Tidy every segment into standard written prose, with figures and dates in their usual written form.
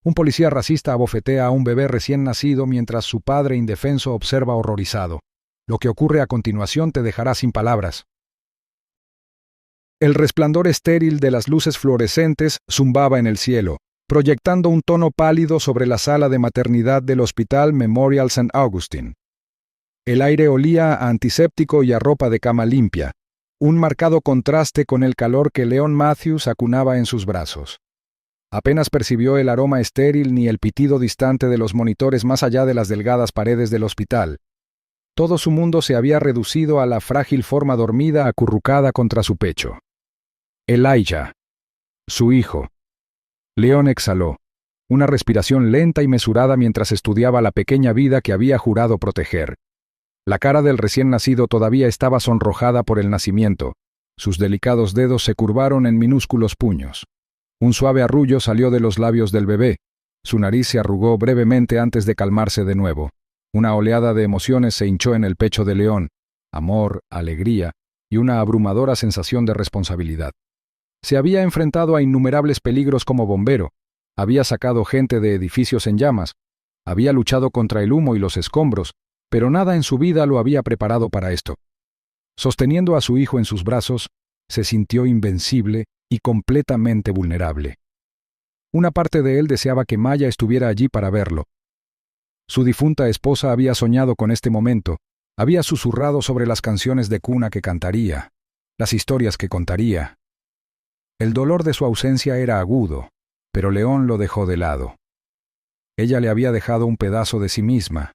Un policía racista abofetea a un bebé recién nacido mientras su padre indefenso observa horrorizado. Lo que ocurre a continuación te dejará sin palabras. El resplandor estéril de las luces fluorescentes zumbaba en el cielo, proyectando un tono pálido sobre la sala de maternidad del Hospital Memorial St. Augustine. El aire olía a antiséptico y a ropa de cama limpia, un marcado contraste con el calor que Leon Matthews acunaba en sus brazos. Apenas percibió el aroma estéril ni el pitido distante de los monitores más allá de las delgadas paredes del hospital. Todo su mundo se había reducido a la frágil forma dormida acurrucada contra su pecho. Elijah, su hijo. Leon exhaló, una respiración lenta y mesurada mientras estudiaba la pequeña vida que había jurado proteger. La cara del recién nacido todavía estaba sonrojada por el nacimiento. Sus delicados dedos se curvaron en minúsculos puños. Un suave arrullo salió de los labios del bebé. Su nariz se arrugó brevemente antes de calmarse de nuevo. Una oleada de emociones se hinchó en el pecho de Leon: amor, alegría y una abrumadora sensación de responsabilidad. Se había enfrentado a innumerables peligros como bombero, había sacado gente de edificios en llamas, había luchado contra el humo y los escombros, pero nada en su vida lo había preparado para esto. Sosteniendo a su hijo en sus brazos, se sintió invencible y completamente vulnerable. Una parte de él deseaba que Maya estuviera allí para verlo. Su difunta esposa había soñado con este momento, había susurrado sobre las canciones de cuna que cantaría, las historias que contaría. El dolor de su ausencia era agudo, pero León lo dejó de lado. Ella le había dejado un pedazo de sí misma,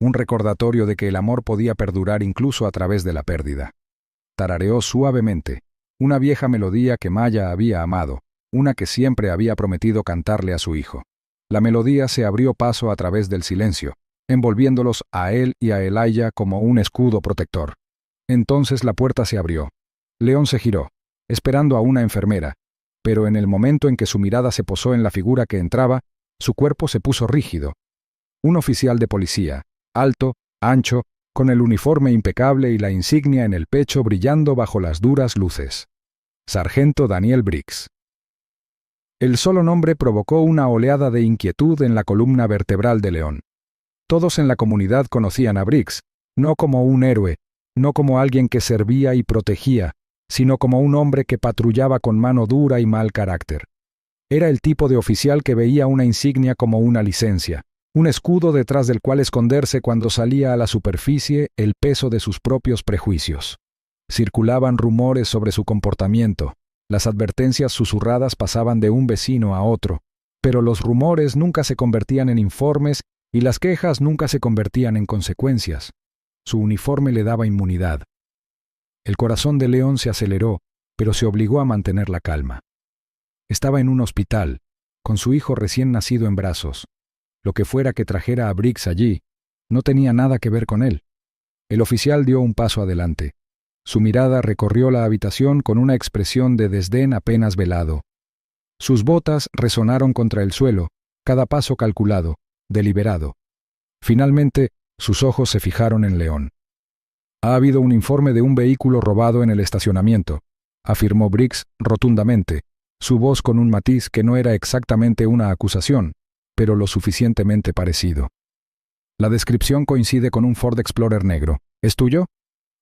un recordatorio de que el amor podía perdurar incluso a través de la pérdida. Tarareó suavemente, una vieja melodía que Maya había amado, una que siempre había prometido cantarle a su hijo. La melodía se abrió paso a través del silencio, envolviéndolos a él y a Elijah como un escudo protector. Entonces la puerta se abrió. León se giró, esperando a una enfermera, pero en el momento en que su mirada se posó en la figura que entraba, su cuerpo se puso rígido. Un oficial de policía, alto, ancho, con el uniforme impecable y la insignia en el pecho brillando bajo las duras luces. Sargento Daniel Briggs. El solo nombre provocó una oleada de inquietud en la columna vertebral de León. Todos en la comunidad conocían a Briggs, no como un héroe, no como alguien que servía y protegía, sino como un hombre que patrullaba con mano dura y mal carácter. Era el tipo de oficial que veía una insignia como una licencia, un escudo detrás del cual esconderse cuando salía a la superficie el peso de sus propios prejuicios. Circulaban rumores sobre su comportamiento, las advertencias susurradas pasaban de un vecino a otro, pero los rumores nunca se convertían en informes y las quejas nunca se convertían en consecuencias. Su uniforme le daba inmunidad. El corazón de León se aceleró, pero se obligó a mantener la calma. Estaba en un hospital, con su hijo recién nacido en brazos. Lo que fuera que trajera a Briggs allí, no tenía nada que ver con él. El oficial dio un paso adelante. Su mirada recorrió la habitación con una expresión de desdén apenas velado. Sus botas resonaron contra el suelo, cada paso calculado, deliberado. Finalmente, sus ojos se fijaron en León. «Ha habido un informe de un vehículo robado en el estacionamiento», afirmó Briggs rotundamente, su voz con un matiz que no era exactamente una acusación, pero lo suficientemente parecido. «La descripción coincide con un Ford Explorer negro. ¿Es tuyo?»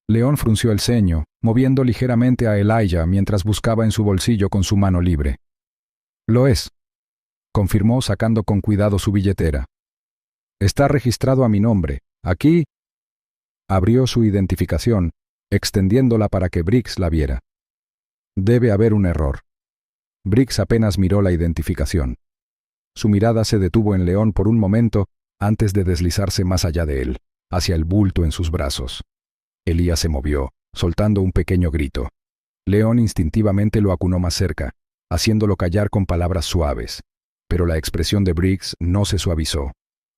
León frunció el ceño, moviendo ligeramente a Elijah mientras buscaba en su bolsillo con su mano libre. «Lo es», confirmó sacando con cuidado su billetera. «Está registrado a mi nombre. Aquí...» Abrió su identificación, extendiéndola para que Briggs la viera. «Debe haber un error». Briggs apenas miró la identificación. Su mirada se detuvo en León por un momento antes de deslizarse más allá de él, hacia el bulto en sus brazos. Elías se movió, soltando un pequeño grito. León instintivamente lo acunó más cerca, haciéndolo callar con palabras suaves, pero la expresión de Briggs no se suavizó.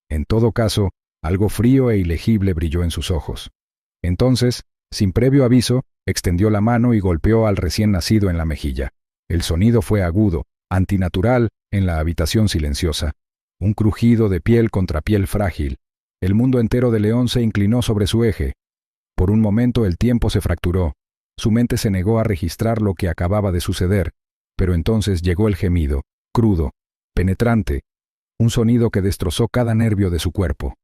En todo caso, algo frío e ilegible brilló en sus ojos. Entonces, sin previo aviso, extendió la mano y golpeó al recién nacido en la mejilla. El sonido fue agudo, antinatural, en la habitación silenciosa. Un crujido de piel contra piel frágil. El mundo entero de León se inclinó sobre su eje. Por un momento el tiempo se fracturó. Su mente se negó a registrar lo que acababa de suceder, pero entonces llegó el gemido, crudo, penetrante, un sonido que destrozó cada nervio de su cuerpo.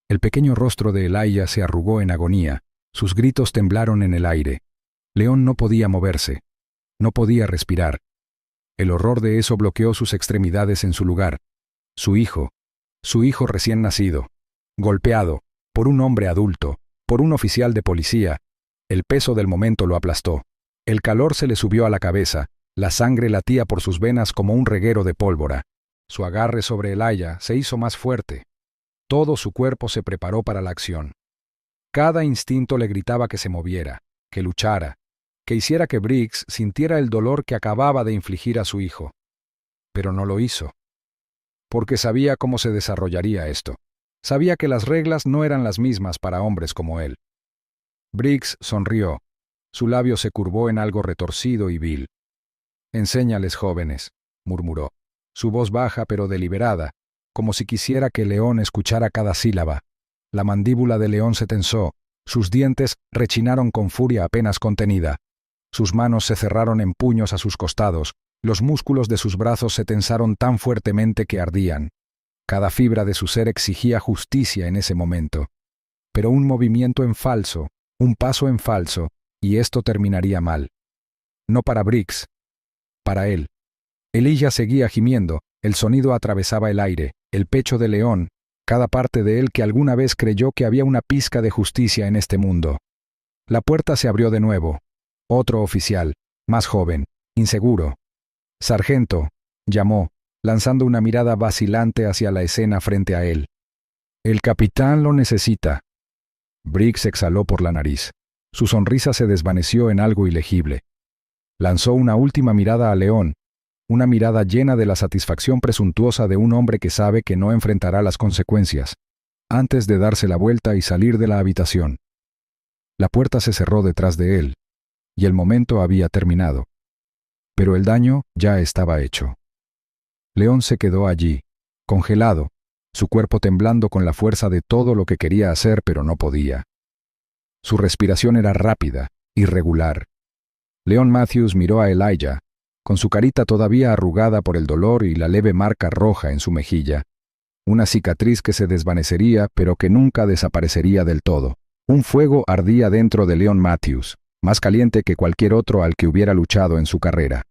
El pequeño rostro de Elijah se arrugó en agonía, sus gritos temblaron en el aire. León no podía moverse, no podía respirar. El horror de eso bloqueó sus extremidades en su lugar. Su hijo recién nacido, golpeado, por un hombre adulto, por un oficial de policía. El peso del momento lo aplastó. El calor se le subió a la cabeza, la sangre latía por sus venas como un reguero de pólvora. Su agarre sobre Elijah se hizo más fuerte. Todo su cuerpo se preparó para la acción. Cada instinto le gritaba que se moviera, que luchara, que hiciera que Briggs sintiera el dolor que acababa de infligir a su hijo. Pero no lo hizo. Porque sabía cómo se desarrollaría esto. Sabía que las reglas no eran las mismas para hombres como él. Briggs sonrió. Su labio se curvó en algo retorcido y vil. «Enséñales, jóvenes», murmuró. Su voz baja pero deliberada, como si quisiera que León escuchara cada sílaba. La mandíbula de León se tensó, sus dientes rechinaron con furia apenas contenida. Sus manos se cerraron en puños a sus costados, los músculos de sus brazos se tensaron tan fuertemente que ardían. Cada fibra de su ser exigía justicia en ese momento. Pero un movimiento en falso, un paso en falso, y esto terminaría mal. No para Briggs, para él. Elijah seguía gimiendo, el sonido atravesaba el aire, el pecho de León, cada parte de él que alguna vez creyó que había una pizca de justicia en este mundo. La puerta se abrió de nuevo. Otro oficial, más joven, inseguro. «Sargento», llamó, lanzando una mirada vacilante hacia la escena frente a él. «El capitán lo necesita». Briggs exhaló por la nariz. Su sonrisa se desvaneció en algo ilegible. Lanzó una última mirada a León, una mirada llena de la satisfacción presuntuosa de un hombre que sabe que no enfrentará las consecuencias, antes de darse la vuelta y salir de la habitación. La puerta se cerró detrás de él, y el momento había terminado. Pero el daño ya estaba hecho. León se quedó allí, congelado, su cuerpo temblando con la fuerza de todo lo que quería hacer pero no podía. Su respiración era rápida, irregular. León Matthews miró a Elijah, con su carita todavía arrugada por el dolor y la leve marca roja en su mejilla. Una cicatriz que se desvanecería pero que nunca desaparecería del todo. Un fuego ardía dentro de León Matthews, más caliente que cualquier otro al que hubiera luchado en su carrera.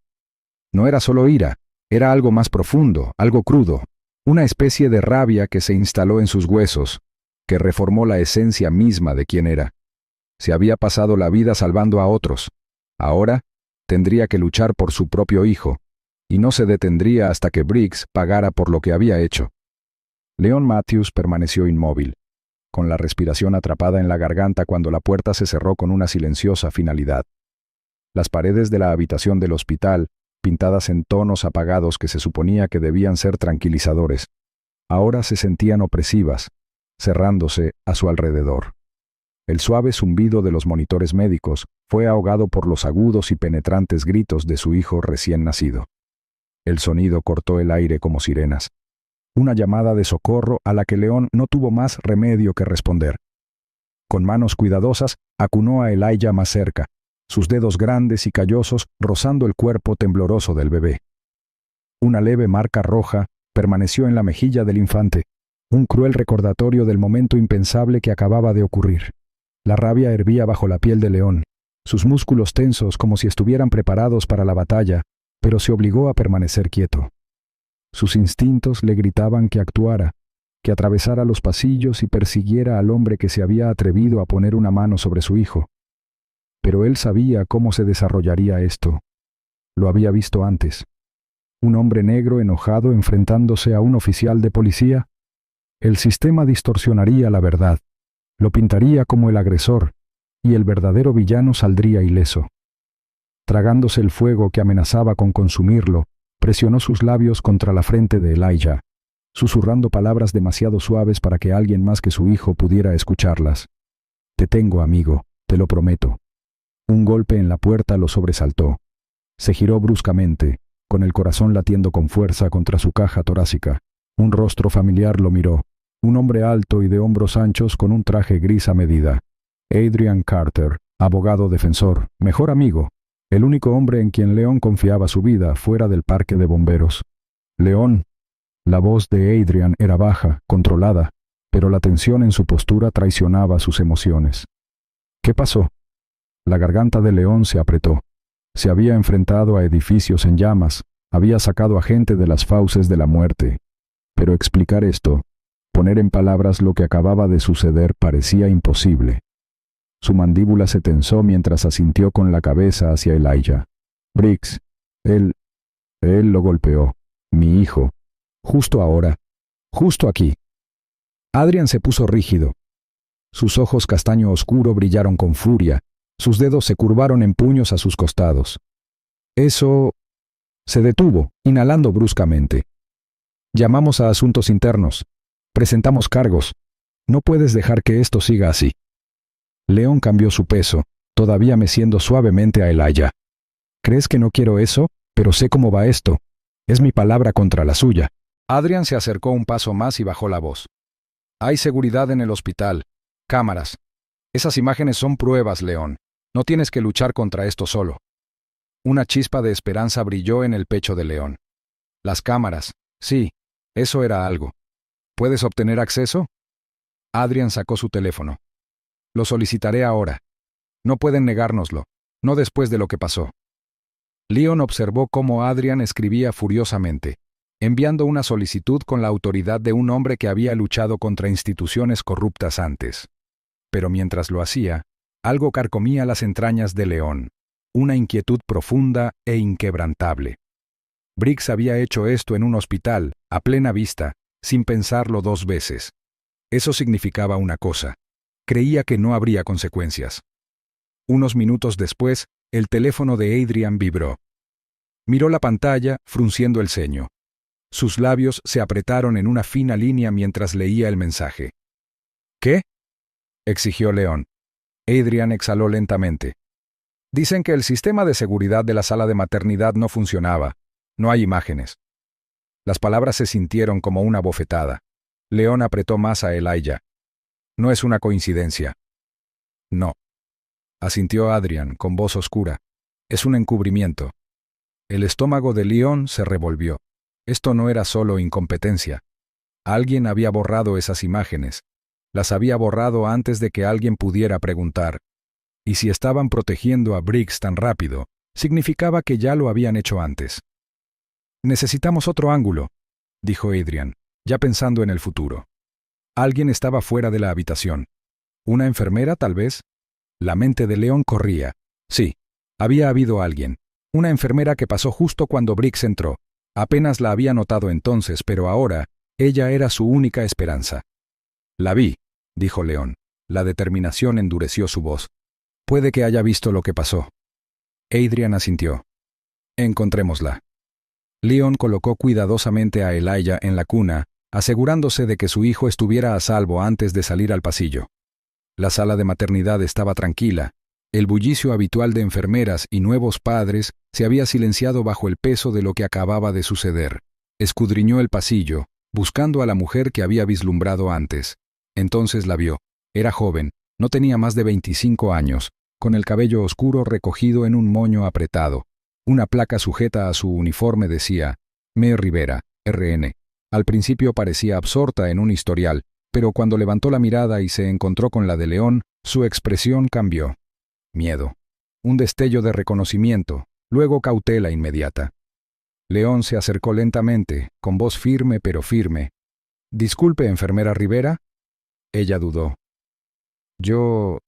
No era solo ira, era algo más profundo, algo crudo, una especie de rabia que se instaló en sus huesos, que reformó la esencia misma de quien era. Se había pasado la vida salvando a otros. Ahora tendría que luchar por su propio hijo, y no se detendría hasta que Briggs pagara por lo que había hecho. León Matthews permaneció inmóvil, con la respiración atrapada en la garganta cuando la puerta se cerró con una silenciosa finalidad. Las paredes de la habitación del hospital, pintadas en tonos apagados que se suponía que debían ser tranquilizadores, ahora se sentían opresivas, cerrándose a su alrededor. El suave zumbido de los monitores médicos fue ahogado por los agudos y penetrantes gritos de su hijo recién nacido. El sonido cortó el aire como sirenas. Una llamada de socorro a la que León no tuvo más remedio que responder. Con manos cuidadosas, acunó a Elijah más cerca, sus dedos grandes y callosos rozando el cuerpo tembloroso del bebé. Una leve marca roja permaneció en la mejilla del infante, un cruel recordatorio del momento impensable que acababa de ocurrir. La rabia hervía bajo la piel de León, sus músculos tensos como si estuvieran preparados para la batalla, pero se obligó a permanecer quieto. Sus instintos le gritaban que actuara, que atravesara los pasillos y persiguiera al hombre que se había atrevido a poner una mano sobre su hijo. Pero él sabía cómo se desarrollaría esto. Lo había visto antes. Un hombre negro enojado enfrentándose a un oficial de policía. El sistema distorsionaría la verdad, lo pintaría como el agresor, y el verdadero villano saldría ileso. Tragándose el fuego que amenazaba con consumirlo, presionó sus labios contra la frente de Elijah, susurrando palabras demasiado suaves para que alguien más que su hijo pudiera escucharlas. «Te tengo, amigo, te lo prometo». Un golpe en la puerta lo sobresaltó. Se giró bruscamente, con el corazón latiendo con fuerza contra su caja torácica. Un rostro familiar lo miró, un hombre alto y de hombros anchos con un traje gris a medida. Adrian Carter, abogado defensor, mejor amigo, el único hombre en quien León confiaba su vida fuera del parque de bomberos. «León», La voz de Adrian era baja, controlada, pero la tensión en su postura traicionaba sus emociones. ¿Qué pasó? La garganta de León se apretó. Se había enfrentado a edificios en llamas, había sacado a gente de las fauces de la muerte. Pero explicar esto, poner en palabras lo que acababa de suceder, parecía imposible. Su mandíbula se tensó mientras asintió con la cabeza hacia Elijah. Briggs, él lo golpeó. Mi hijo. Justo ahora. Justo aquí. Adrian se puso rígido. Sus ojos castaño oscuro brillaron con furia. Sus dedos se curvaron en puños a sus costados. Eso... Se detuvo, inhalando bruscamente. Llamamos a asuntos internos. Presentamos cargos. No puedes dejar que esto siga así. León cambió su peso, todavía meciendo suavemente a Elijah. ¿Crees que no quiero eso? Pero sé cómo va esto. Es mi palabra contra la suya. Adrian se acercó un paso más y bajó la voz. Hay seguridad en el hospital. Cámaras. Esas imágenes son pruebas, León. No tienes que luchar contra esto solo. Una chispa de esperanza brilló en el pecho de León. Las cámaras. Sí, eso era algo. ¿Puedes obtener acceso? Adrian sacó su teléfono. Lo solicitaré ahora. No pueden negárnoslo, no después de lo que pasó. León observó cómo Adrian escribía furiosamente, enviando una solicitud con la autoridad de un hombre que había luchado contra instituciones corruptas antes. Pero mientras lo hacía, algo carcomía las entrañas de León, una inquietud profunda e inquebrantable. Briggs había hecho esto en un hospital, a plena vista, sin pensarlo dos veces. Eso significaba una cosa. Creía que no habría consecuencias. Unos minutos después, el teléfono de Adrian vibró. Miró la pantalla, frunciendo el ceño. Sus labios se apretaron en una fina línea mientras leía el mensaje. ¿Qué? Exigió León. Adrian exhaló lentamente. Dicen que el sistema de seguridad de la sala de maternidad no funcionaba. No hay imágenes. Las palabras se sintieron como una bofetada. León apretó más a Elijah. No es una coincidencia. No. Asintió Adrian, con voz oscura. Es un encubrimiento. El estómago de León se revolvió. Esto no era solo incompetencia. Alguien había borrado esas imágenes. Las había borrado antes de que alguien pudiera preguntar. Y si estaban protegiendo a Briggs tan rápido, significaba que ya lo habían hecho antes. Necesitamos otro ángulo, dijo Adrian, ya pensando en el futuro. Alguien estaba fuera de la habitación. ¿Una enfermera, tal vez? La mente de León corría. Sí, había habido alguien. Una enfermera que pasó justo cuando Briggs entró. Apenas la había notado entonces, pero ahora, ella era su única esperanza. La vi, dijo León. La determinación endureció su voz. Puede que haya visto lo que pasó. Adrian asintió. Encontrémosla. León colocó cuidadosamente a Elijah en la cuna, asegurándose de que su hijo estuviera a salvo antes de salir al pasillo. La sala de maternidad estaba tranquila. El bullicio habitual de enfermeras y nuevos padres se había silenciado bajo el peso de lo que acababa de suceder. Escudriñó el pasillo, buscando a la mujer que había vislumbrado antes. Entonces la vio. Era joven, no tenía más de 25 años, con el cabello oscuro recogido en un moño apretado. Una placa sujeta a su uniforme decía, Me Rivera, RN. Al principio parecía absorta en un historial, pero cuando levantó la mirada y se encontró con la de León, su expresión cambió. Miedo. Un destello de reconocimiento, luego cautela inmediata. León se acercó lentamente, con voz firme pero firme. «Disculpe, enfermera Rivera». Ella dudó. «Yo...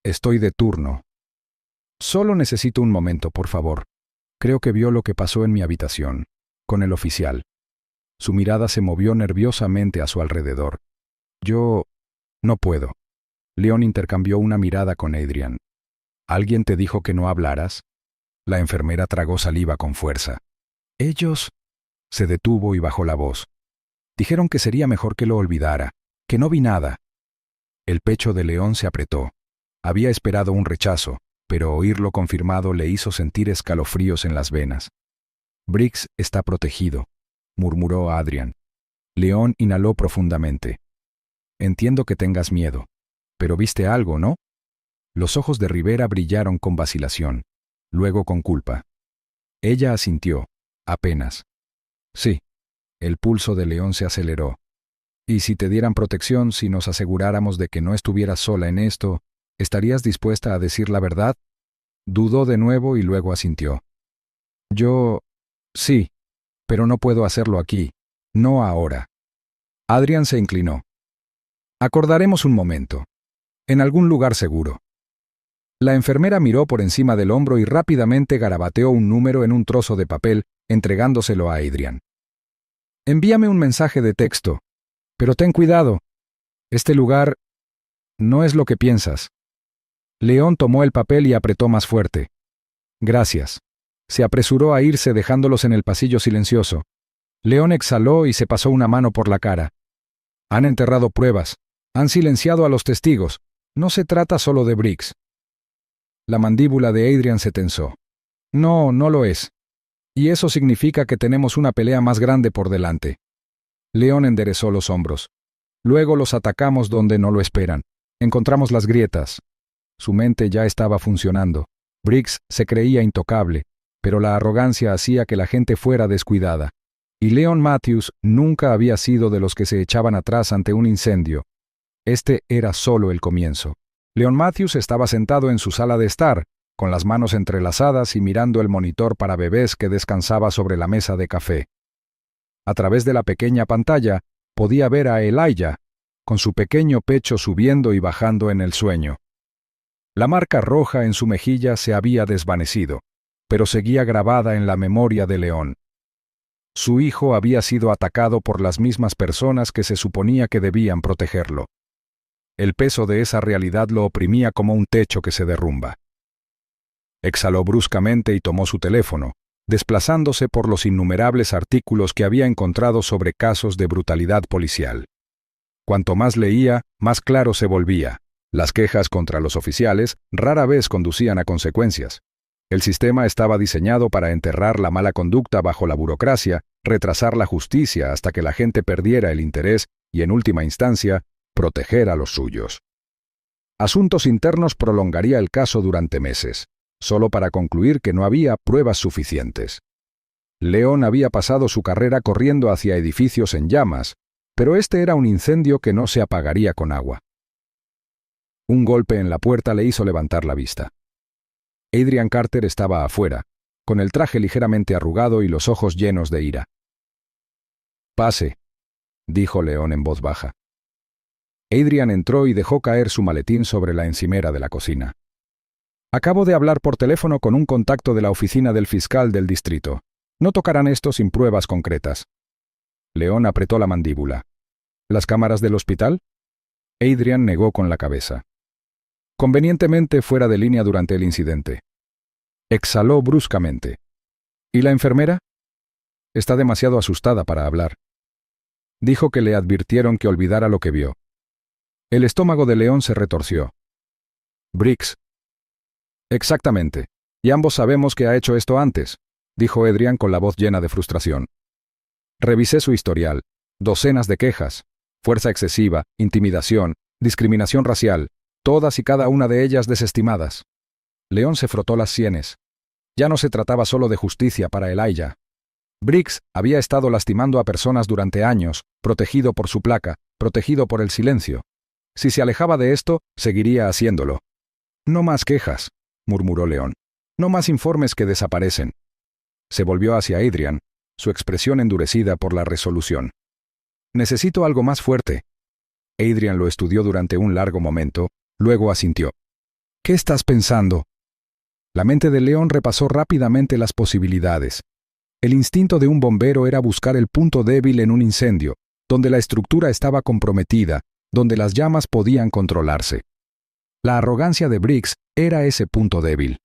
estoy de turno. Solo necesito un momento, por favor. Creo que vio lo que pasó en mi habitación, con el oficial». Su mirada se movió nerviosamente a su alrededor. «Yo... no puedo». León intercambió una mirada con Adrian. «¿Alguien te dijo que no hablaras?» La enfermera tragó saliva con fuerza. «Ellos...» Se detuvo y bajó la voz. «Dijeron que sería mejor que lo olvidara, que no vi nada». El pecho de León se apretó. Había esperado un rechazo, pero oírlo confirmado le hizo sentir escalofríos en las venas. «Briggs está protegido», murmuró Adrian. León inhaló profundamente. «Entiendo que tengas miedo, pero viste algo, ¿no?» Los ojos de Rivera brillaron con vacilación, luego con culpa. Ella asintió, apenas. «Sí, El pulso de León se aceleró. ¿Y si te dieran protección, si nos aseguráramos de que no estuvieras sola en esto, estarías dispuesta a decir la verdad? Dudó de nuevo y luego asintió. Sí, pero no puedo hacerlo aquí, no ahora. Adrian se inclinó. Acordaremos un momento. En algún lugar seguro. La enfermera miró por encima del hombro y rápidamente garabateó un número en un trozo de papel, entregándoselo a Adrian. Envíame un mensaje de texto. Pero ten cuidado. Este lugar no es lo que piensas. León tomó el papel y apretó más fuerte. Gracias. Se apresuró a irse dejándolos en el pasillo silencioso. León exhaló y se pasó una mano por la cara. Han enterrado pruebas. Han silenciado a los testigos. No se trata solo de Briggs. La mandíbula de Adrian se tensó. No, no lo es. Y eso significa que tenemos una pelea más grande por delante. León enderezó los hombros. Luego los atacamos donde no lo esperan. Encontramos las grietas. Su mente ya estaba funcionando. Briggs se creía intocable, pero la arrogancia hacía que la gente fuera descuidada. Y Leon Matthews nunca había sido de los que se echaban atrás ante un incendio. Este era solo el comienzo. Leon Matthews estaba sentado en su sala de estar, con las manos entrelazadas y mirando el monitor para bebés que descansaba sobre la mesa de café. A través de la pequeña pantalla, podía ver a Elijah, con su pequeño pecho subiendo y bajando en el sueño. La marca roja en su mejilla se había desvanecido, pero seguía grabada en la memoria de León. Su hijo había sido atacado por las mismas personas que se suponía que debían protegerlo. El peso de esa realidad lo oprimía como un techo que se derrumba. Exhaló bruscamente y tomó su teléfono, desplazándose por los innumerables artículos que había encontrado sobre casos de brutalidad policial. Cuanto más leía, más claro se volvía. Las quejas contra los oficiales rara vez conducían a consecuencias. El sistema estaba diseñado para enterrar la mala conducta bajo la burocracia, retrasar la justicia hasta que la gente perdiera el interés y, en última instancia, proteger a los suyos. Asuntos Internos prolongaría el caso durante meses, solo para concluir que no había pruebas suficientes. León había pasado su carrera corriendo hacia edificios en llamas, pero este era un incendio que no se apagaría con agua. Un golpe en la puerta le hizo levantar la vista. Adrian Carter estaba afuera, con el traje ligeramente arrugado y los ojos llenos de ira. «Pase», dijo León en voz baja. Adrian entró y dejó caer su maletín sobre la encimera de la cocina. «Acabo de hablar por teléfono con un contacto de la oficina del fiscal del distrito. No tocarán esto sin pruebas concretas». León apretó la mandíbula. «¿Las cámaras del hospital?» Adrian negó con la cabeza. «Convenientemente fuera de línea durante el incidente». Exhaló bruscamente. «¿Y la enfermera?» «Está demasiado asustada para hablar». Dijo que le advirtieron que olvidara lo que vio. El estómago de León se retorció. «Briggs». «Exactamente. Y ambos sabemos que ha hecho esto antes», dijo Adrian con la voz llena de frustración. «Revisé su historial. Docenas de quejas. Fuerza excesiva, intimidación, discriminación racial, todas y cada una de ellas desestimadas». León se frotó las sienes. Ya no se trataba solo de justicia para Elijah. Briggs había estado lastimando a personas durante años, protegido por su placa, protegido por el silencio. Si se alejaba de esto, seguiría haciéndolo. «No más quejas», murmuró León. «No más informes que desaparecen». Se volvió hacia Adrian, su expresión endurecida por la resolución. «Necesito algo más fuerte». Adrian lo estudió durante un largo momento, luego asintió. «¿Qué estás pensando?» La mente de León repasó rápidamente las posibilidades. El instinto de un bombero era buscar el punto débil en un incendio, donde la estructura estaba comprometida, donde las llamas podían controlarse. La arrogancia de Briggs era ese punto débil.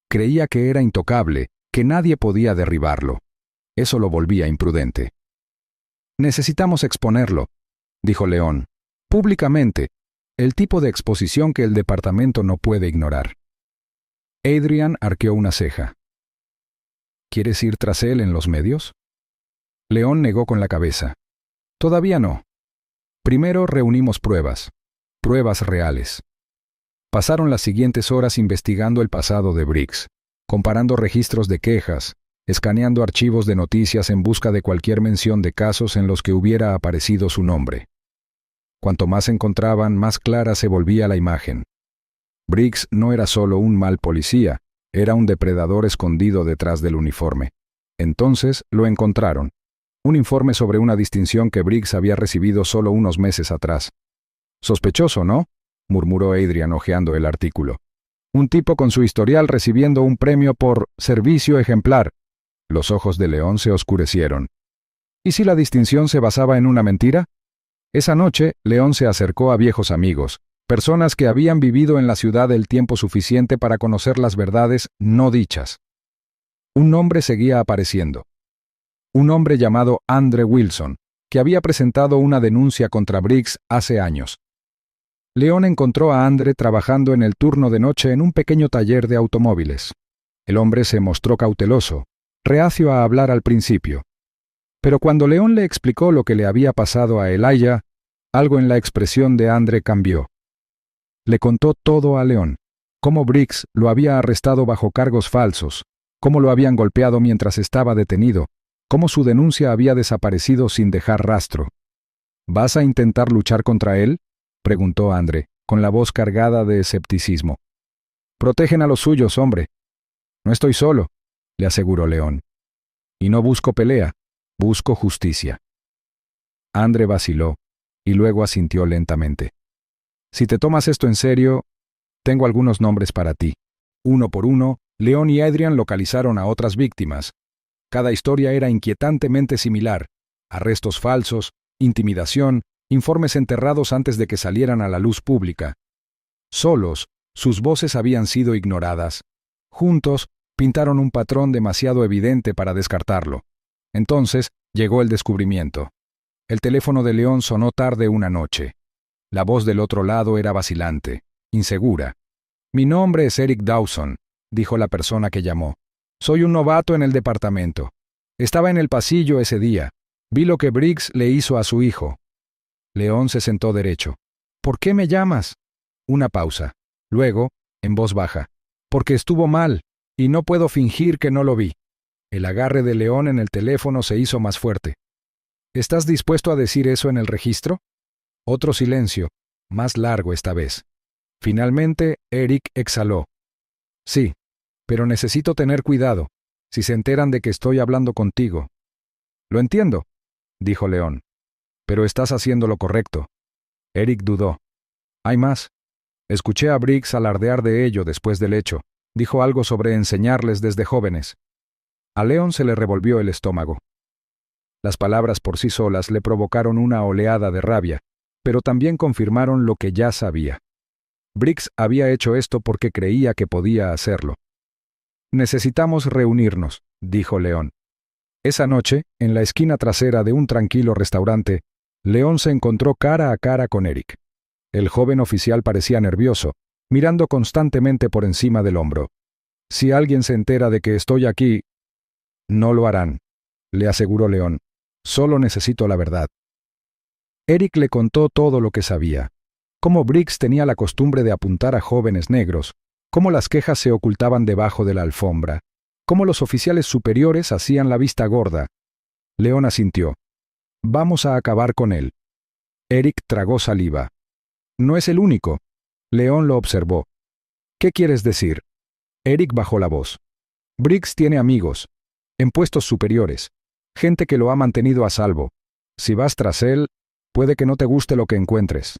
Creía que era intocable, que nadie podía derribarlo. Eso lo volvía imprudente. «Necesitamos exponerlo», dijo León, «públicamente, el tipo de exposición que el departamento no puede ignorar». Adrian arqueó una ceja. «¿Quieres ir tras él en los medios?» León negó con la cabeza. «Todavía no. Primero reunimos pruebas reales». Pasaron las siguientes horas investigando el pasado de Briggs, comparando registros de quejas, escaneando archivos de noticias en busca de cualquier mención de casos en los que hubiera aparecido su nombre. Cuanto más encontraban, más clara se volvía la imagen. Briggs no era solo un mal policía, era un depredador escondido detrás del uniforme. Entonces lo encontraron. Un informe sobre una distinción que Briggs había recibido solo unos meses atrás. Sospechoso, ¿no?, murmuró Adrian hojeando el artículo. Un tipo con su historial recibiendo un premio por servicio ejemplar. Los ojos de León se oscurecieron. ¿Y si la distinción se basaba en una mentira? Esa noche, León se acercó a viejos amigos, personas que habían vivido en la ciudad el tiempo suficiente para conocer las verdades no dichas. Un nombre seguía apareciendo. Un hombre llamado Andre Wilson, que había presentado una denuncia contra Briggs hace años. León encontró a Andre trabajando en el turno de noche en un pequeño taller de automóviles. El hombre se mostró cauteloso, reacio a hablar al principio. Pero cuando León le explicó lo que le había pasado a Elijah, algo en la expresión de Andre cambió. Le contó todo a León, cómo Briggs lo había arrestado bajo cargos falsos, cómo lo habían golpeado mientras estaba detenido, cómo su denuncia había desaparecido sin dejar rastro. ¿Vas a intentar luchar contra él?, preguntó Andre, con la voz cargada de escepticismo. Protegen a los suyos, hombre. No estoy solo, le aseguró León. Y no busco pelea, busco justicia. Andre vaciló, y luego asintió lentamente. Si te tomas esto en serio, tengo algunos nombres para ti. Uno por uno, León y Adrian localizaron a otras víctimas. Cada historia era inquietantemente similar: arrestos falsos, intimidación, informes enterrados antes de que salieran a la luz pública. Solos, sus voces habían sido ignoradas. Juntos, pintaron un patrón demasiado evidente para descartarlo. Entonces, llegó el descubrimiento. El teléfono de León sonó tarde una noche. La voz del otro lado era vacilante, insegura. «Mi nombre es Eric Dawson», dijo la persona que llamó. «Soy un novato en el departamento. Estaba en el pasillo ese día. Vi lo que Briggs le hizo a su hijo». León se sentó derecho. «¿Por qué me llamas?» Una pausa. Luego, en voz baja. «Porque estuvo mal, y no puedo fingir que no lo vi». El agarre de León en el teléfono se hizo más fuerte. «¿Estás dispuesto a decir eso en el registro?» Otro silencio, más largo esta vez. Finalmente, Eric exhaló. «Sí, pero necesito tener cuidado, si se enteran de que estoy hablando contigo». «Lo entiendo», dijo León. «Pero estás haciendo lo correcto». Eric dudó. «Hay más. Escuché a Briggs alardear de ello después del hecho. Dijo algo sobre enseñarles desde jóvenes». A León se le revolvió el estómago. Las palabras por sí solas le provocaron una oleada de rabia, pero también confirmaron lo que ya sabía. Briggs había hecho esto porque creía que podía hacerlo. «Necesitamos reunirnos», dijo León. Esa noche, en la esquina trasera de un tranquilo restaurante, León se encontró cara a cara con Eric. El joven oficial parecía nervioso, mirando constantemente por encima del hombro. «Si alguien se entera de que estoy aquí...» «No lo harán», le aseguró León. «Solo necesito la verdad». Eric le contó todo lo que sabía. Cómo Briggs tenía la costumbre de apuntar a jóvenes negros, cómo las quejas se ocultaban debajo de la alfombra, cómo los oficiales superiores hacían la vista gorda. León asintió. «Vamos a acabar con él». Eric tragó saliva. «No es el único». León lo observó. «¿Qué quieres decir?» Eric bajó la voz. «Briggs tiene amigos, en puestos superiores, gente que lo ha mantenido a salvo. Si vas tras él, puede que no te guste lo que encuentres».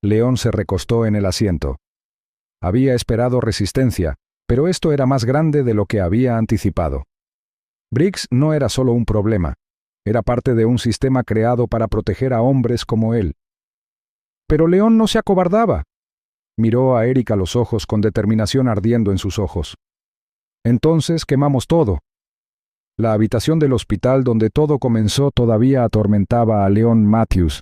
León se recostó en el asiento. Había esperado resistencia, pero esto era más grande de lo que había anticipado. Briggs no era solo un problema, era parte de un sistema creado para proteger a hombres como él. Pero León no se acobardaba. Miró a Eric a los ojos con determinación ardiendo en sus ojos. «Entonces quemamos todo». La habitación del hospital donde todo comenzó todavía atormentaba a León Matthews.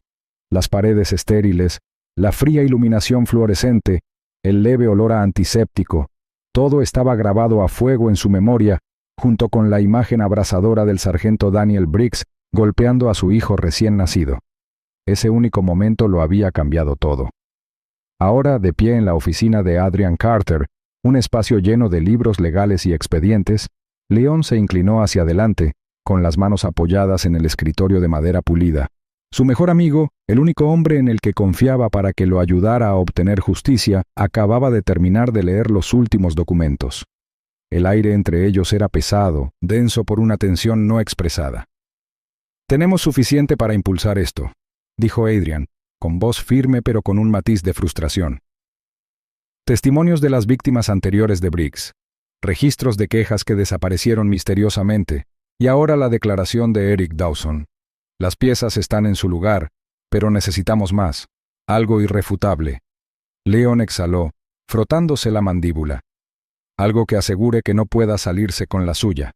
Las paredes estériles, la fría iluminación fluorescente, el leve olor a antiséptico, todo estaba grabado a fuego en su memoria, junto con la imagen abrasadora del sargento Daniel Briggs golpeando a su hijo recién nacido. Ese único momento lo había cambiado todo. Ahora, de pie en la oficina de Adrian Carter, un espacio lleno de libros legales y expedientes, León se inclinó hacia adelante, con las manos apoyadas en el escritorio de madera pulida. Su mejor amigo, el único hombre en el que confiaba para que lo ayudara a obtener justicia, acababa de terminar de leer los últimos documentos. El aire entre ellos era pesado, denso por una tensión no expresada. «Tenemos suficiente para impulsar esto», dijo Adrian, con voz firme pero con un matiz de frustración. Testimonios de las víctimas anteriores de Briggs, registros de quejas que desaparecieron misteriosamente, y ahora la declaración de Eric Dawson. Las piezas están en su lugar, pero necesitamos más, algo irrefutable. Leon exhaló, frotándose la mandíbula. Algo que asegure que no pueda salirse con la suya.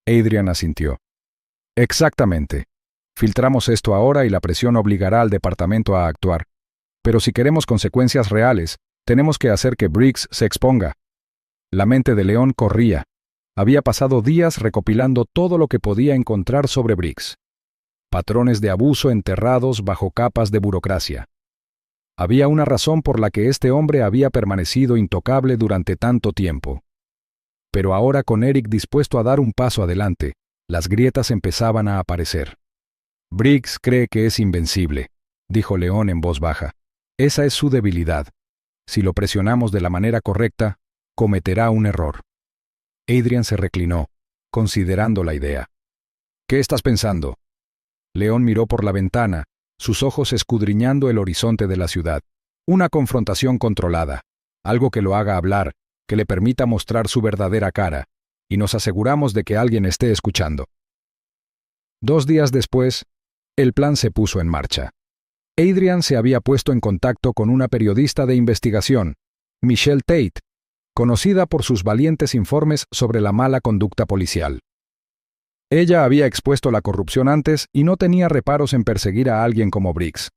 Adrian asintió. Exactamente. Filtramos esto ahora y la presión obligará al departamento a actuar. Pero si queremos consecuencias reales, tenemos que hacer que Briggs se exponga. La mente de León corría. Había pasado días recopilando todo lo que podía encontrar sobre Briggs. Patrones de abuso enterrados bajo capas de burocracia. Había una razón por la que este hombre había permanecido intocable durante tanto tiempo. Pero ahora, con Eric dispuesto a dar un paso adelante, las grietas empezaban a aparecer. «Briggs cree que es invencible», dijo León en voz baja. «Esa es su debilidad. Si lo presionamos de la manera correcta, cometerá un error». Adrian se reclinó, considerando la idea. «¿Qué estás pensando?» León miró por la ventana, sus ojos escudriñando el horizonte de la ciudad. Una confrontación controlada, algo que lo haga hablar, que le permita mostrar su verdadera cara, y nos aseguramos de que alguien esté escuchando. 2 días después, el plan se puso en marcha. Adrian se había puesto en contacto con una periodista de investigación, Michelle Tate, conocida por sus valientes informes sobre la mala conducta policial. Ella había expuesto la corrupción antes y no tenía reparos en perseguir a alguien como Briggs.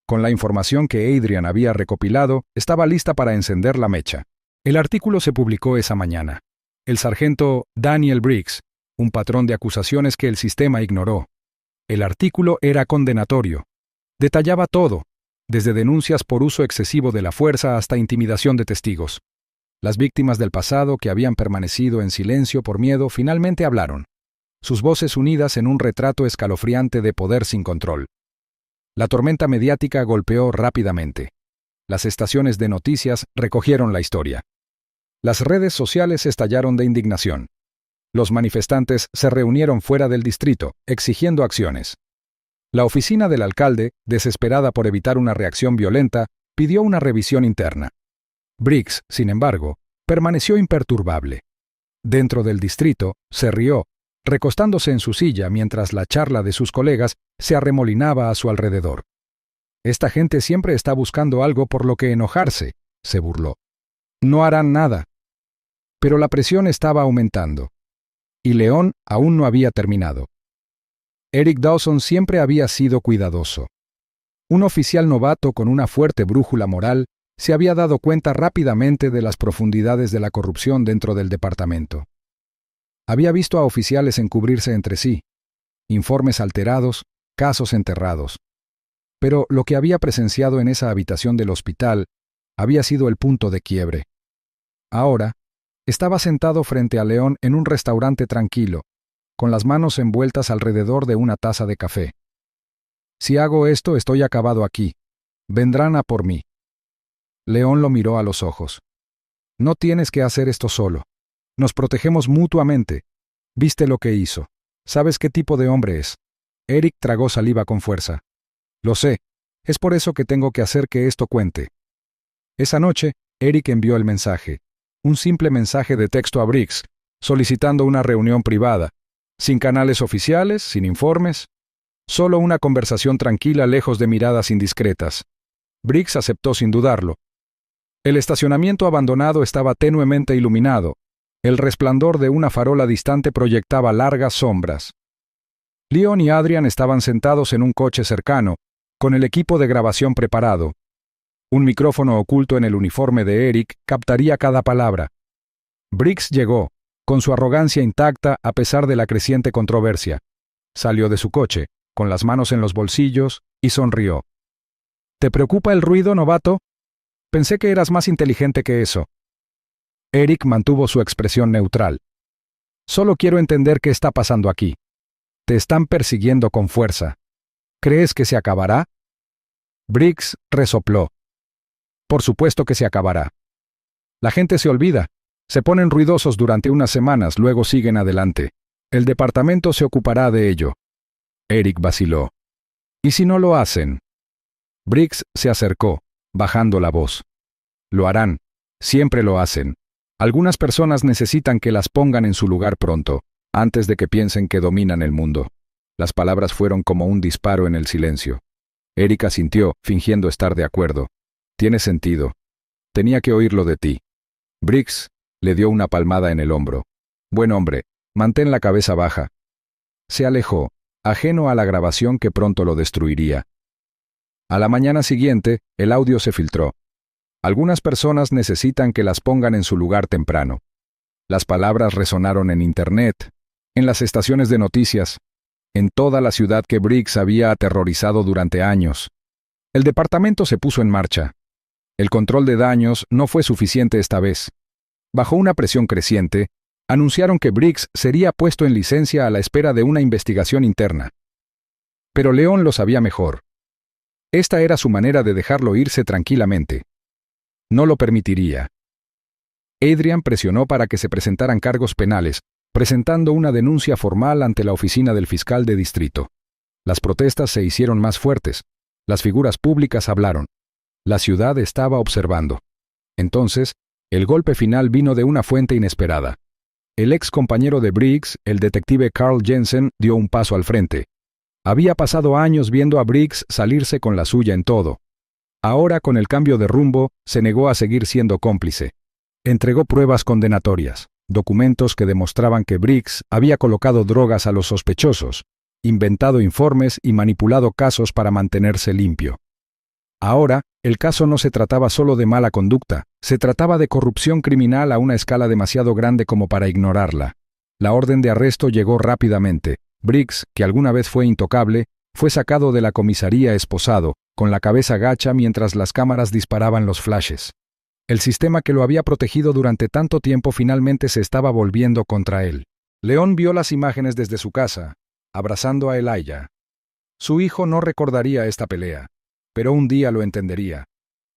Con la información que Adrian había recopilado, estaba lista para encender la mecha. El artículo se publicó esa mañana. El sargento Daniel Briggs, un patrón de acusaciones que el sistema ignoró. El artículo era condenatorio. Detallaba todo, desde denuncias por uso excesivo de la fuerza hasta intimidación de testigos. Las víctimas del pasado que habían permanecido en silencio por miedo finalmente hablaron, sus voces unidas en un retrato escalofriante de poder sin control. La tormenta mediática golpeó rápidamente. Las estaciones de noticias recogieron la historia. Las redes sociales estallaron de indignación. Los manifestantes se reunieron fuera del distrito, exigiendo acciones. La oficina del alcalde, desesperada por evitar una reacción violenta, pidió una revisión interna. Briggs, sin embargo, permaneció imperturbable. Dentro del distrito, se rió, recostándose en su silla mientras la charla de sus colegas se arremolinaba a su alrededor. «Esta gente siempre está buscando algo por lo que enojarse», se burló. «No harán nada». Pero la presión estaba aumentando. Y León aún no había terminado. Eric Dawson siempre había sido cuidadoso. Un oficial novato con una fuerte brújula moral se había dado cuenta rápidamente de las profundidades de la corrupción dentro del departamento. Había visto a oficiales encubrirse entre sí, informes alterados, casos enterrados. Pero lo que había presenciado en esa habitación del hospital había sido el punto de quiebre. Ahora, estaba sentado frente a León en un restaurante tranquilo, con las manos envueltas alrededor de una taza de café. «Si hago esto, estoy acabado aquí. Vendrán a por mí». León lo miró a los ojos. «No tienes que hacer esto solo. Nos protegemos mutuamente. Viste lo que hizo. Sabes qué tipo de hombre es». Eric tragó saliva con fuerza. «Lo sé. Es por eso que tengo que hacer que esto cuente». Esa noche, Eric envió el mensaje. Un simple mensaje de texto a Briggs, solicitando una reunión privada, sin canales oficiales, sin informes. Solo una conversación tranquila lejos de miradas indiscretas. Briggs aceptó sin dudarlo. El estacionamiento abandonado estaba tenuemente iluminado. El resplandor de una farola distante proyectaba largas sombras. Leon y Adrian estaban sentados en un coche cercano, con el equipo de grabación preparado. Un micrófono oculto en el uniforme de Eric captaría cada palabra. Briggs llegó, con su arrogancia intacta a pesar de la creciente controversia. Salió de su coche, con las manos en los bolsillos, y sonrió. «¿Te preocupa el ruido, novato? Pensé que eras más inteligente que eso». Eric mantuvo su expresión neutral. Solo quiero entender qué está pasando aquí. Te están persiguiendo con fuerza. ¿Crees que se acabará? Briggs resopló. Por supuesto que se acabará. La gente se olvida. Se ponen ruidosos durante unas semanas, luego siguen adelante. El departamento se ocupará de ello. Eric vaciló. ¿Y si no lo hacen? Briggs se acercó, bajando la voz. Lo harán. Siempre lo hacen. Algunas personas necesitan que las pongan en su lugar pronto, antes de que piensen que dominan el mundo. Las palabras fueron como un disparo en el silencio. Eric asintió, fingiendo estar de acuerdo. Tiene sentido. Tenía que oírlo de ti. Briggs le dio una palmada en el hombro. Buen hombre, mantén la cabeza baja. Se alejó, ajeno a la grabación que pronto lo destruiría. A la mañana siguiente, el audio se filtró. Algunas personas necesitan que las pongan en su lugar temprano. Las palabras resonaron en Internet, en las estaciones de noticias, en toda la ciudad que Briggs había aterrorizado durante años. El departamento se puso en marcha. El control de daños no fue suficiente esta vez. Bajo una presión creciente, anunciaron que Briggs sería puesto en licencia a la espera de una investigación interna. Pero Leon lo sabía mejor. Esta era su manera de dejarlo irse tranquilamente. No lo permitiría. Adrian presionó para que se presentaran cargos penales, presentando una denuncia formal ante la oficina del fiscal de distrito. Las protestas se hicieron más fuertes. Las figuras públicas hablaron. La ciudad estaba observando. Entonces, el golpe final vino de una fuente inesperada. El ex compañero de Briggs, el detective Carl Jensen, dio un paso al frente. Había pasado años viendo a Briggs salirse con la suya en todo. Ahora, con el cambio de rumbo, se negó a seguir siendo cómplice. Entregó pruebas condenatorias, documentos que demostraban que Briggs había colocado drogas a los sospechosos, inventado informes y manipulado casos para mantenerse limpio. Ahora, el caso no se trataba solo de mala conducta, se trataba de corrupción criminal a una escala demasiado grande como para ignorarla. La orden de arresto llegó rápidamente. Briggs, que alguna vez fue intocable, fue sacado de la comisaría esposado, con la cabeza gacha mientras las cámaras disparaban los flashes. El sistema que lo había protegido durante tanto tiempo finalmente se estaba volviendo contra él. Leon vio las imágenes desde su casa, abrazando a Elijah. Su hijo no recordaría esta pelea, pero un día lo entendería.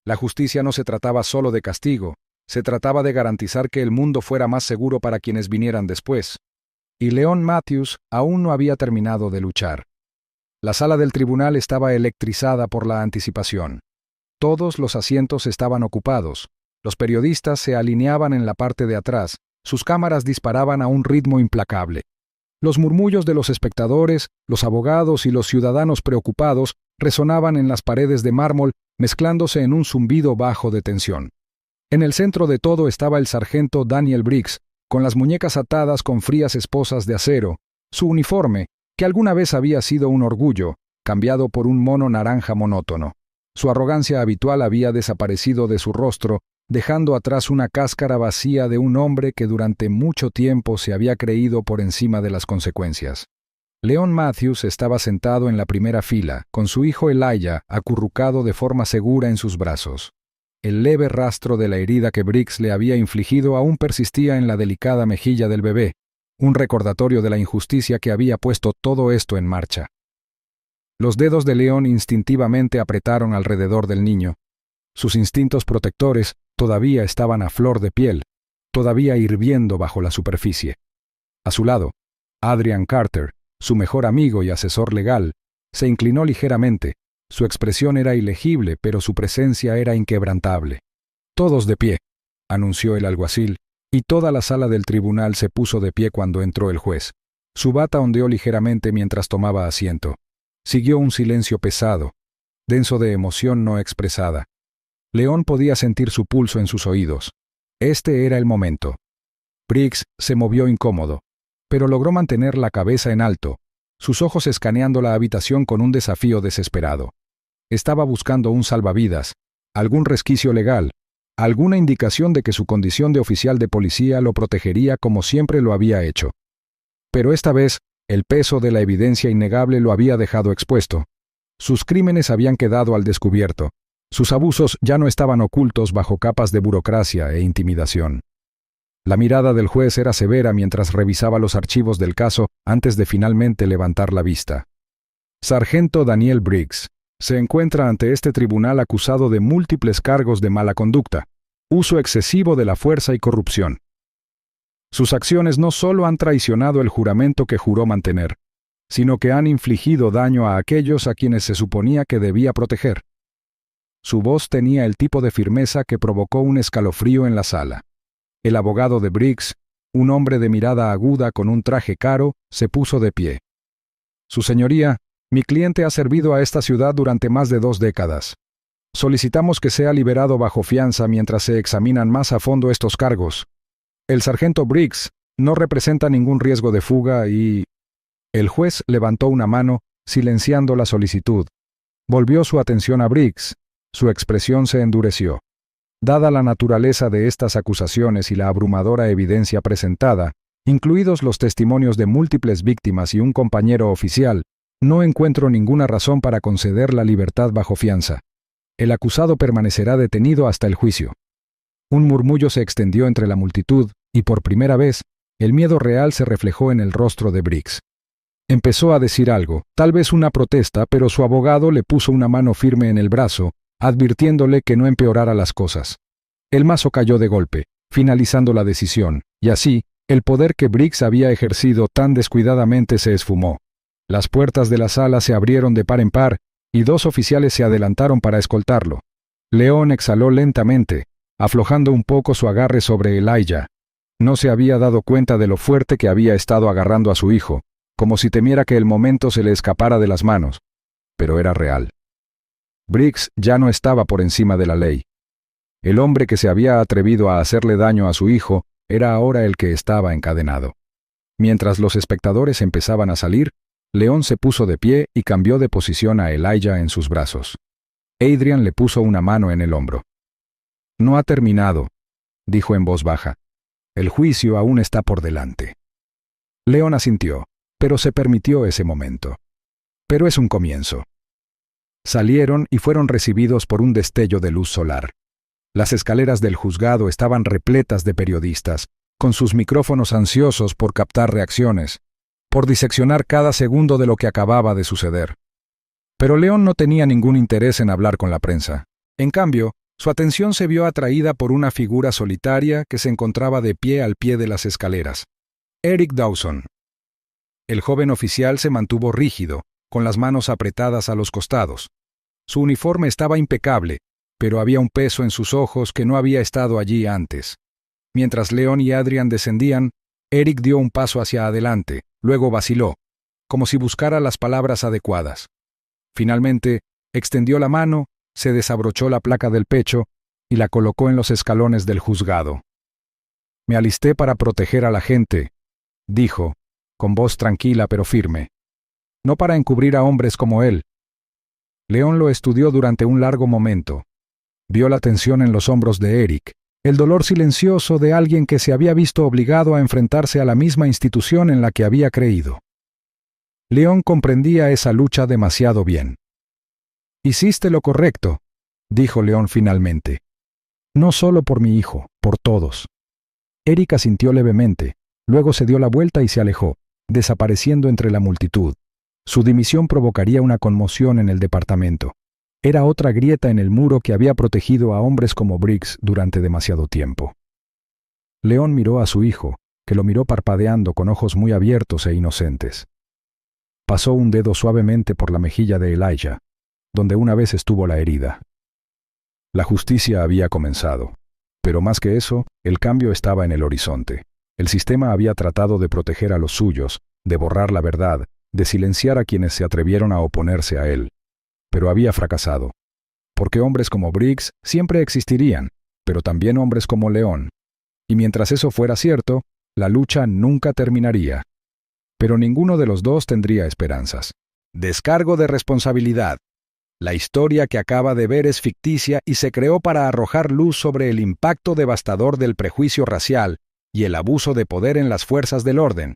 La justicia no se trataba solo de castigo, se trataba de garantizar que el mundo fuera más seguro para quienes vinieran después. Y Leon Matthews aún no había terminado de luchar. La sala del tribunal estaba electrizada por la anticipación. Todos los asientos estaban ocupados. Los periodistas se alineaban en la parte de atrás. Sus cámaras disparaban a un ritmo implacable. Los murmullos de los espectadores, los abogados y los ciudadanos preocupados resonaban en las paredes de mármol, mezclándose en un zumbido bajo de tensión. En el centro de todo estaba el sargento Daniel Briggs, con las muñecas atadas con frías esposas de acero, su uniforme, que alguna vez había sido un orgullo, cambiado por un mono naranja monótono. Su arrogancia habitual había desaparecido de su rostro, dejando atrás una cáscara vacía de un hombre que durante mucho tiempo se había creído por encima de las consecuencias. Leon Matthews estaba sentado en la primera fila, con su hijo Elijah acurrucado de forma segura en sus brazos. El leve rastro de la herida que Briggs le había infligido aún persistía en la delicada mejilla del bebé, un recordatorio de la injusticia que había puesto todo esto en marcha. Los dedos de Leon instintivamente apretaron alrededor del niño. Sus instintos protectores todavía estaban a flor de piel, todavía hirviendo bajo la superficie. A su lado, Adrian Carter, su mejor amigo y asesor legal, se inclinó ligeramente. Su expresión era ilegible, pero su presencia era inquebrantable. «Todos de pie», anunció el alguacil, y toda la sala del tribunal se puso de pie cuando entró el juez. Su bata ondeó ligeramente mientras tomaba asiento. Siguió un silencio pesado, denso de emoción no expresada. Leon podía sentir su pulso en sus oídos. Este era el momento. Briggs se movió incómodo, pero logró mantener la cabeza en alto, sus ojos escaneando la habitación con un desafío desesperado. Estaba buscando un salvavidas, algún resquicio legal, alguna indicación de que su condición de oficial de policía lo protegería como siempre lo había hecho. Pero esta vez, el peso de la evidencia innegable lo había dejado expuesto. Sus crímenes habían quedado al descubierto. Sus abusos ya no estaban ocultos bajo capas de burocracia e intimidación. La mirada del juez era severa mientras revisaba los archivos del caso antes de finalmente levantar la vista. Sargento Daniel Briggs se encuentra ante este tribunal acusado de múltiples cargos de mala conducta, uso excesivo de la fuerza y corrupción. Sus acciones no solo han traicionado el juramento que juró mantener, sino que han infligido daño a aquellos a quienes se suponía que debía proteger. Su voz tenía el tipo de firmeza que provocó un escalofrío en la sala. El abogado de Briggs, un hombre de mirada aguda con un traje caro, se puso de pie. Su señoría, mi cliente ha servido a esta ciudad durante más de 2 décadas. Solicitamos que sea liberado bajo fianza mientras se examinan más a fondo estos cargos. El sargento Briggs no representa ningún riesgo de fuga y... El juez levantó una mano, silenciando la solicitud. Volvió su atención a Briggs. Su expresión se endureció. Dada la naturaleza de estas acusaciones y la abrumadora evidencia presentada, incluidos los testimonios de múltiples víctimas y un compañero oficial, no encuentro ninguna razón para conceder la libertad bajo fianza. El acusado permanecerá detenido hasta el juicio. Un murmullo se extendió entre la multitud, y por primera vez, el miedo real se reflejó en el rostro de Briggs. Empezó a decir algo, tal vez una protesta, pero su abogado le puso una mano firme en el brazo, advirtiéndole que no empeorara las cosas. El mazo cayó de golpe, finalizando la decisión, y así, el poder que Briggs había ejercido tan descuidadamente se esfumó. Las puertas de la sala se abrieron de par en par, y 2 oficiales se adelantaron para escoltarlo. León exhaló lentamente, aflojando un poco su agarre sobre Elijah. No se había dado cuenta de lo fuerte que había estado agarrando a su hijo, como si temiera que el momento se le escapara de las manos. Pero era real. Briggs ya no estaba por encima de la ley. El hombre que se había atrevido a hacerle daño a su hijo era ahora el que estaba encadenado. Mientras los espectadores empezaban a salir, León se puso de pie y cambió de posición a Elijah en sus brazos. Adrian le puso una mano en el hombro. «No ha terminado», dijo en voz baja. «El juicio aún está por delante». León asintió, pero se permitió ese momento. «Pero es un comienzo». Salieron y fueron recibidos por un destello de luz solar. Las escaleras del juzgado estaban repletas de periodistas, con sus micrófonos ansiosos por captar reacciones, por diseccionar cada segundo de lo que acababa de suceder. Pero León no tenía ningún interés en hablar con la prensa. En cambio, su atención se vio atraída por una figura solitaria que se encontraba de pie al pie de las escaleras. Eric Dawson. El joven oficial se mantuvo rígido, con las manos apretadas a los costados. Su uniforme estaba impecable, pero había un peso en sus ojos que no había estado allí antes. Mientras León y Adrian descendían, Eric dio un paso hacia adelante, luego vaciló, como si buscara las palabras adecuadas. Finalmente, extendió la mano, se desabrochó la placa del pecho y la colocó en los escalones del juzgado. «Me alisté para proteger a la gente», dijo, con voz tranquila pero firme. «No para encubrir a hombres como él». León lo estudió durante un largo momento. Vio la tensión en los hombros de Eric, el dolor silencioso de alguien que se había visto obligado a enfrentarse a la misma institución en la que había creído. León comprendía esa lucha demasiado bien. «Hiciste lo correcto», dijo León finalmente. «No solo por mi hijo, por todos». Eric asintió levemente, luego se dio la vuelta y se alejó, desapareciendo entre la multitud. Su dimisión provocaría una conmoción en el departamento. Era otra grieta en el muro que había protegido a hombres como Briggs durante demasiado tiempo. León miró a su hijo, que lo miró parpadeando con ojos muy abiertos e inocentes. Pasó un dedo suavemente por la mejilla de Elijah, donde una vez estuvo la herida. La justicia había comenzado, pero más que eso, el cambio estaba en el horizonte. El sistema había tratado de proteger a los suyos, de borrar la verdad, de silenciar a quienes se atrevieron a oponerse a él. Pero había fracasado. Porque hombres como Briggs siempre existirían, pero también hombres como León. Y mientras eso fuera cierto, la lucha nunca terminaría. Pero ninguno de los dos tendría esperanzas. Descargo de responsabilidad. La historia que acaba de ver es ficticia y se creó para arrojar luz sobre el impacto devastador del prejuicio racial y el abuso de poder en las fuerzas del orden.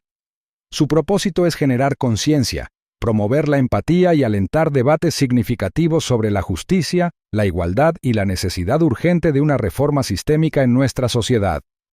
Su propósito es generar conciencia, promover la empatía y alentar debates significativos sobre la justicia, la igualdad y la necesidad urgente de una reforma sistémica en nuestra sociedad.